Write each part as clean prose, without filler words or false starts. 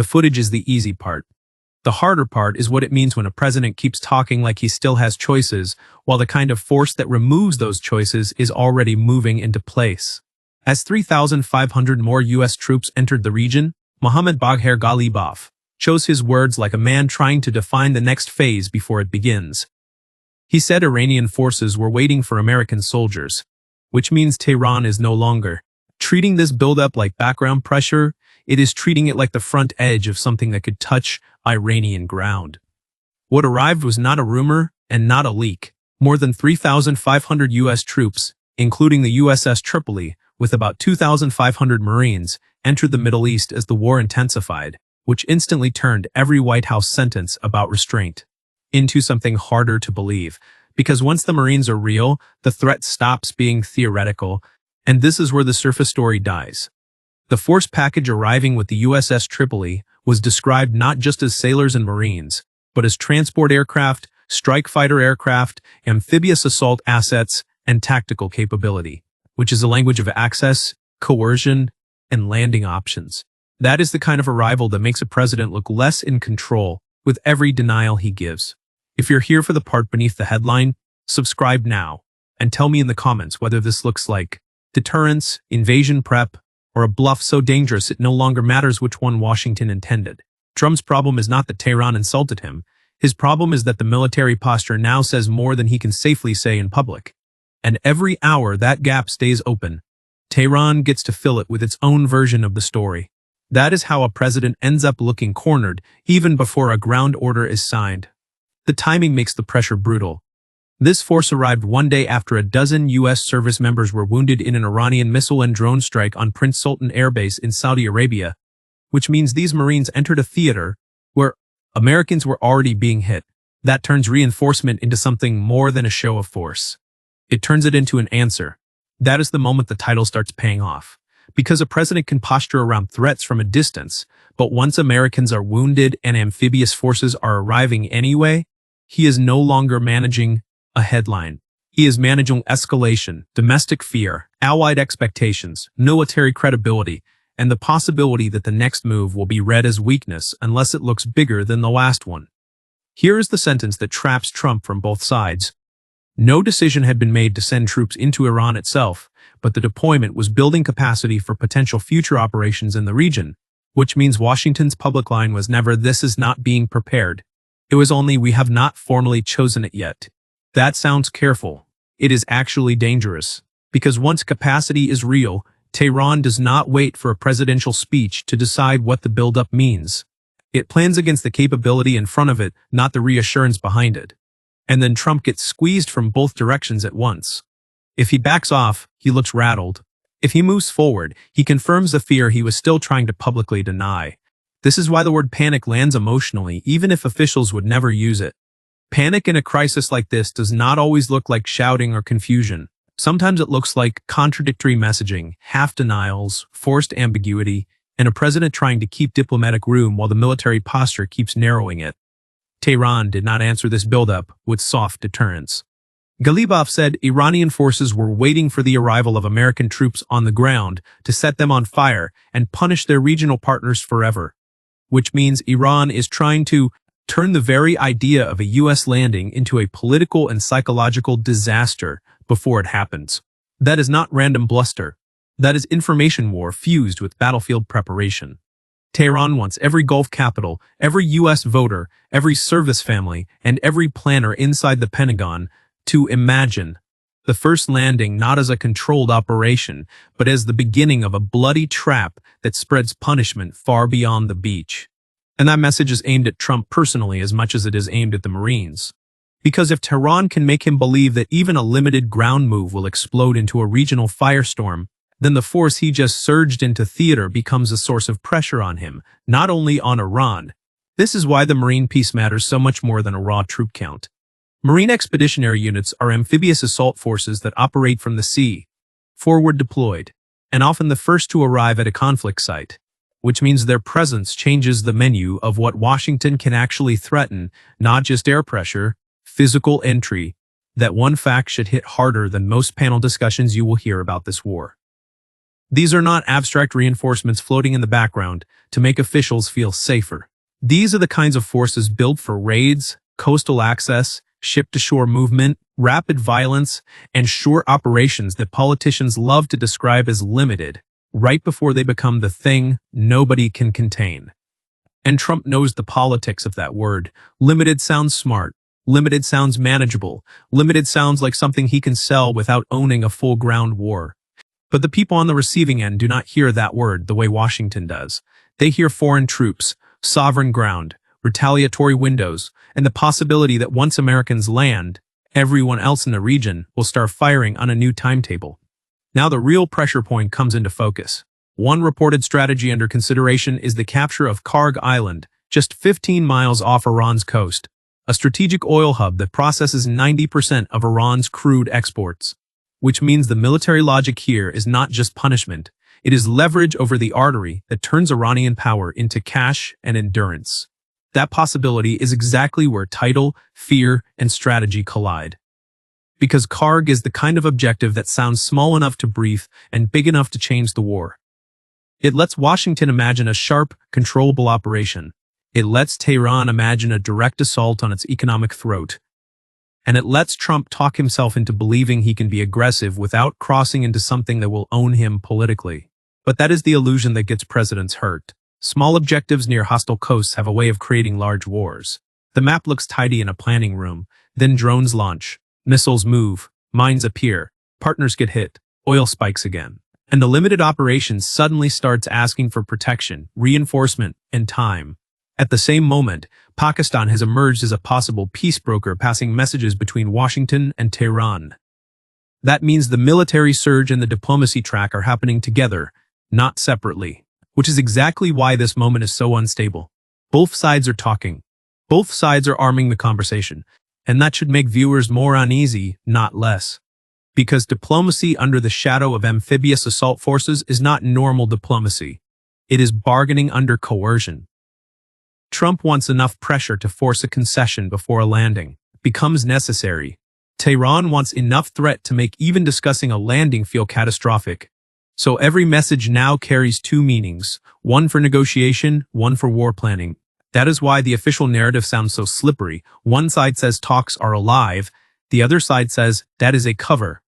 The footage is the easy part. The harder part is what it means when a president keeps talking like he still has choices, while the kind of force that removes those choices is already moving into place. As 3,500 more U.S. troops entered the region, Mohammad Bagher Ghalibaf chose his words like a man trying to define the next phase before it begins. He said Iranian forces were waiting for American soldiers, which means Tehran is no longer treating this buildup like background pressure. It is treating it like the front edge of something that could touch Iranian ground. What arrived was not a rumor and not a leak. More than 3,500 U.S. troops, including the USS Tripoli, with about 2,500 Marines, entered the Middle East as the war intensified, which instantly turned every White House sentence about restraint into something harder to believe. Because once the Marines are real, the threat stops being theoretical, and this is where the surface story dies. The force package arriving with the USS Tripoli was described not just as sailors and Marines, but as transport aircraft, strike fighter aircraft, amphibious assault assets, and tactical capability, which is a language of access, coercion, and landing options. That is the kind of arrival that makes a president look less in control with every denial he gives. If you're here for the part beneath the headline, subscribe now, and tell me in the comments whether this looks like deterrence, invasion prep, or a bluff so dangerous it no longer matters which one Washington intended. Trump's problem is not that Tehran insulted him. His problem is that the military posture now says more than he can safely say in public. And every hour that gap stays open, Tehran gets to fill it with its own version of the story. That is how a president ends up looking cornered, even before a ground order is signed. The timing makes the pressure brutal. This force arrived one day after a dozen U.S. service members were wounded in an Iranian missile and drone strike on Prince Sultan Air Base in Saudi Arabia, which means these Marines entered a theater where Americans were already being hit. That turns reinforcement into something more than a show of force. It turns it into an answer. That is the moment the title starts paying off. Because a president can posture around threats from a distance, but once Americans are wounded and amphibious forces are arriving anyway, he is no longer managing a headline. He is managing escalation, domestic fear, allied expectations, military credibility, and the possibility that the next move will be read as weakness unless it looks bigger than the last one. Here is the sentence that traps Trump from both sides. No decision had been made to send troops into Iran itself, but the deployment was building capacity for potential future operations in the region, which means Washington's public line was never "this is not being prepared." It was only "we have not formally chosen it yet." That sounds careful. It is actually dangerous. Because once capacity is real, Tehran does not wait for a presidential speech to decide what the buildup means. It plans against the capability in front of it, not the reassurance behind it. And then Trump gets squeezed from both directions at once. If he backs off, he looks rattled. If he moves forward, he confirms the fear he was still trying to publicly deny. This is why the word panic lands emotionally, even if officials would never use it. Panic in a crisis like this does not always look like shouting or confusion. Sometimes it looks like contradictory messaging, half-denials, forced ambiguity, and a president trying to keep diplomatic room while the military posture keeps narrowing it. Tehran did not answer this buildup with soft deterrence. Ghalibaf said Iranian forces were waiting for the arrival of American troops on the ground to set them on fire and punish their regional partners forever. Which means Iran is trying to turn the very idea of a U.S. landing into a political and psychological disaster before it happens. That is not random bluster. That is information war fused with battlefield preparation. Tehran wants every Gulf capital, every U.S. voter, every service family, and every planner inside the Pentagon to imagine the first landing not as a controlled operation, but as the beginning of a bloody trap that spreads punishment far beyond the beach. And that message is aimed at Trump personally as much as it is aimed at the Marines. Because if Tehran can make him believe that even a limited ground move will explode into a regional firestorm, then the force he just surged into theater becomes a source of pressure on him, not only on Iran. This is why the Marine piece matters so much more than a raw troop count. Marine expeditionary units are amphibious assault forces that operate from the sea, forward deployed, and often the first to arrive at a conflict site, which means their presence changes the menu of what Washington can actually threaten, not just air pressure, physical entry. That one fact should hit harder than most panel discussions you will hear about this war. These are not abstract reinforcements floating in the background to make officials feel safer. These are the kinds of forces built for raids, coastal access, ship-to-shore movement, rapid violence, and shore operations that politicians love to describe as limited, right before they become the thing nobody can contain. And Trump knows the politics of that word. Limited sounds smart. Limited sounds manageable. Limited sounds like something he can sell without owning a full ground war. But the people on the receiving end do not hear that word the way Washington does. They hear foreign troops, sovereign ground, retaliatory windows, and the possibility that once Americans land, everyone else in the region will start firing on a new timetable. Now the real pressure point comes into focus. One reported strategy under consideration is the capture of Kharg Island, just 15 miles off Iran's coast, a strategic oil hub that processes 90% of Iran's crude exports. Which means the military logic here is not just punishment, it is leverage over the artery that turns Iranian power into cash and endurance. That possibility is exactly where title, fear, and strategy collide. Because Kharg is the kind of objective that sounds small enough to brief and big enough to change the war. It lets Washington imagine a sharp, controllable operation. It lets Tehran imagine a direct assault on its economic throat. And it lets Trump talk himself into believing he can be aggressive without crossing into something that will own him politically. But that is the illusion that gets presidents hurt. Small objectives near hostile coasts have a way of creating large wars. The map looks tidy in a planning room, then drones launch, missiles move, mines appear, partners get hit, oil spikes again. And the limited operations suddenly starts asking for protection, reinforcement, and time. At the same moment, Pakistan has emerged as a possible peace broker passing messages between Washington and Tehran. That means the military surge and the diplomacy track are happening together, not separately, which is exactly why this moment is so unstable. Both sides are talking. Both sides are arming the conversation, and that should make viewers more uneasy, not less. Because diplomacy under the shadow of amphibious assault forces is not normal diplomacy. It is bargaining under coercion. Trump wants enough pressure to force a concession before a landing becomes necessary. Tehran wants enough threat to make even discussing a landing feel catastrophic. So every message now carries two meanings, one for negotiation, one for war planning. That is why the official narrative sounds so slippery. One side says talks are alive, the other side says that is a cover.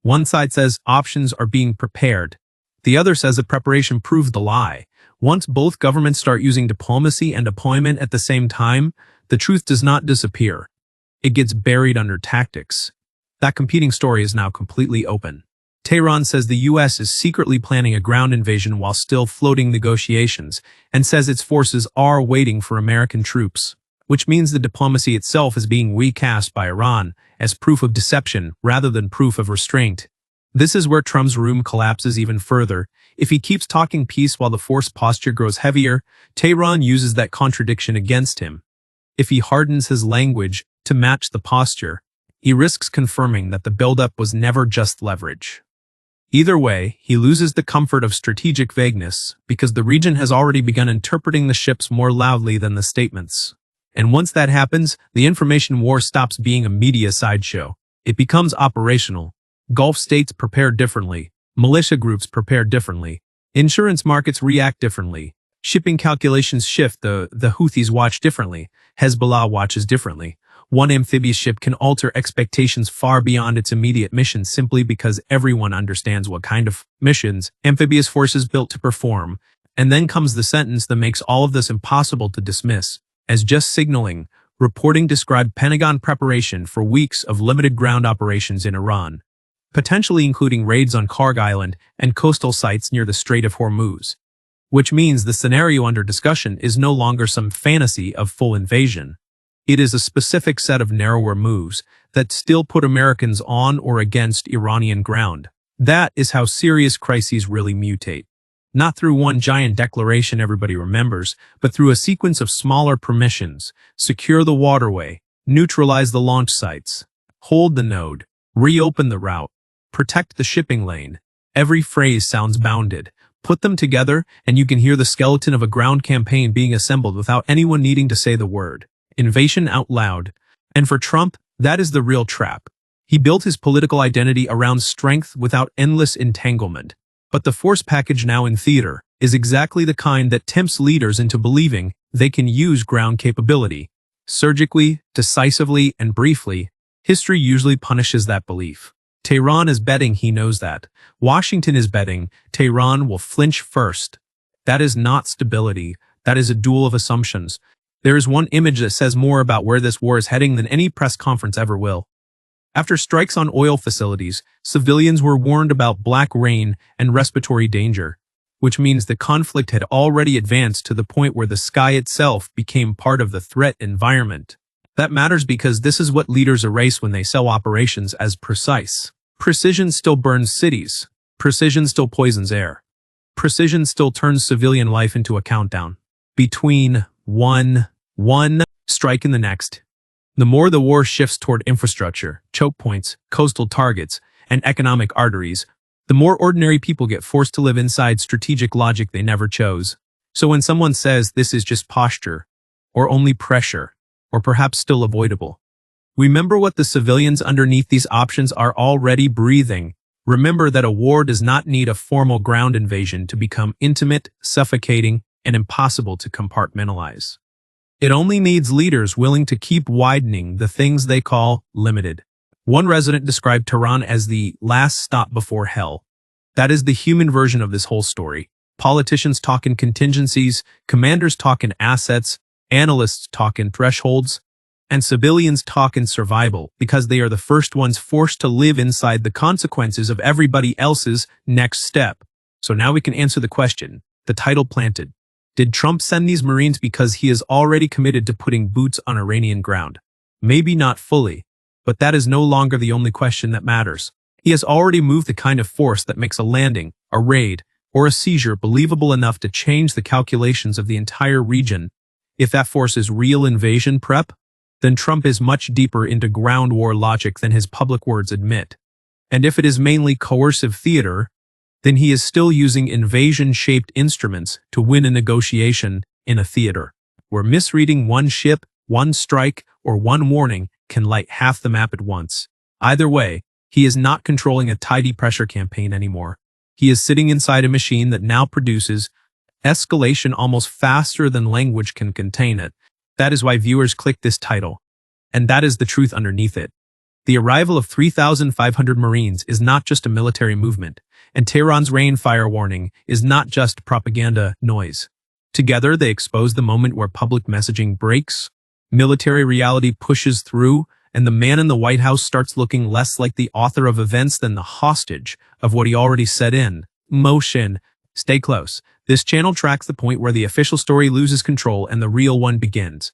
One side says options are being prepared. The other says that preparation proved the lie. Once both governments start using diplomacy and deployment at the same time, the truth does not disappear. It gets buried under tactics. That competing story is now completely open. Tehran says the US is secretly planning a ground invasion while still floating negotiations, and says its forces are waiting for American troops, which means the diplomacy itself is being recast by Iran as proof of deception rather than proof of restraint. This is where Trump's room collapses even further. If he keeps talking peace while the force posture grows heavier, Tehran uses that contradiction against him. If he hardens his language to match the posture, he risks confirming that the buildup was never just leverage. Either way, he loses the comfort of strategic vagueness because the region has already begun interpreting the ships more loudly than the statements. And once that happens, the information war stops being a media sideshow. It becomes operational. Gulf states prepare differently. Militia groups prepare differently. Insurance markets react differently. Shipping calculations shift. The Houthis watch differently. Hezbollah watches differently. One amphibious ship can alter expectations far beyond its immediate mission simply because everyone understands what kind of missions amphibious forces built to perform. And then comes the sentence that makes all of this impossible to dismiss as just signaling. Reporting described Pentagon preparation for weeks of limited ground operations in Iran, potentially including raids on Kharg Island and coastal sites near the Strait of Hormuz. Which means the scenario under discussion is no longer some fantasy of full invasion. It is a specific set of narrower moves that still put Americans on or against Iranian ground. That is how serious crises really mutate. Not through one giant declaration everybody remembers, but through a sequence of smaller permissions: secure the waterway, neutralize the launch sites, hold the node, reopen the route, protect the shipping lane. Every phrase sounds bounded. Put them together, and you can hear the skeleton of a ground campaign being assembled without anyone needing to say the word. Invasion out loud. And for Trump, that is the real trap. He built his political identity around strength without endless entanglement. But the force package now in theater is exactly the kind that tempts leaders into believing they can use ground capability. Surgically, decisively, and briefly, history usually punishes that belief. Tehran is betting he knows that. Washington is betting Tehran will flinch first. That is not stability. That is a duel of assumptions. There is one image that says more about where this war is heading than any press conference ever will. After strikes on oil facilities, civilians were warned about black rain and respiratory danger, which means the conflict had already advanced to the point where the sky itself became part of the threat environment. That matters because this is what leaders erase when they sell operations as precise. Precision still burns cities. Precision still poisons air. Precision still turns civilian life into a countdown. Between one strike and the next. The more the war shifts toward infrastructure, choke points, coastal targets, and economic arteries, the more ordinary people get forced to live inside strategic logic they never chose. So when someone says this is just posture, or only pressure, or perhaps still avoidable, remember what the civilians underneath these options are already breathing. Remember that a war does not need a formal ground invasion to become intimate, suffocating, and impossible to compartmentalize. It only needs leaders willing to keep widening the things they call limited. One resident described Tehran as the last stop before hell. That is the human version of this whole story. Politicians talk in contingencies, commanders talk in assets, analysts talk in thresholds, and civilians talk in survival because they are the first ones forced to live inside the consequences of everybody else's next step. So now we can answer the question, the title planted. Did Trump send these Marines because he is already committed to putting boots on Iranian ground? Maybe not fully, but that is no longer the only question that matters. He has already moved the kind of force that makes a landing, a raid, or a seizure believable enough to change the calculations of the entire region. If that force is real invasion prep, then Trump is much deeper into ground war logic than his public words admit. And if it is mainly coercive theater, then he is still using invasion-shaped instruments to win a negotiation in a theater, where misreading one ship, one strike, or one warning can light half the map at once. Either way, he is not controlling a tidy pressure campaign anymore. He is sitting inside a machine that now produces escalation almost faster than language can contain it. That is why viewers click this title. And that is the truth underneath it. The arrival of 3,500 Marines is not just a military movement, and Tehran's rain fire warning is not just propaganda noise. Together, they expose the moment where public messaging breaks, military reality pushes through, and the man in the White House starts looking less like the author of events than the hostage of what he already set in motion. Stay close. This channel tracks the point where the official story loses control and the real one begins.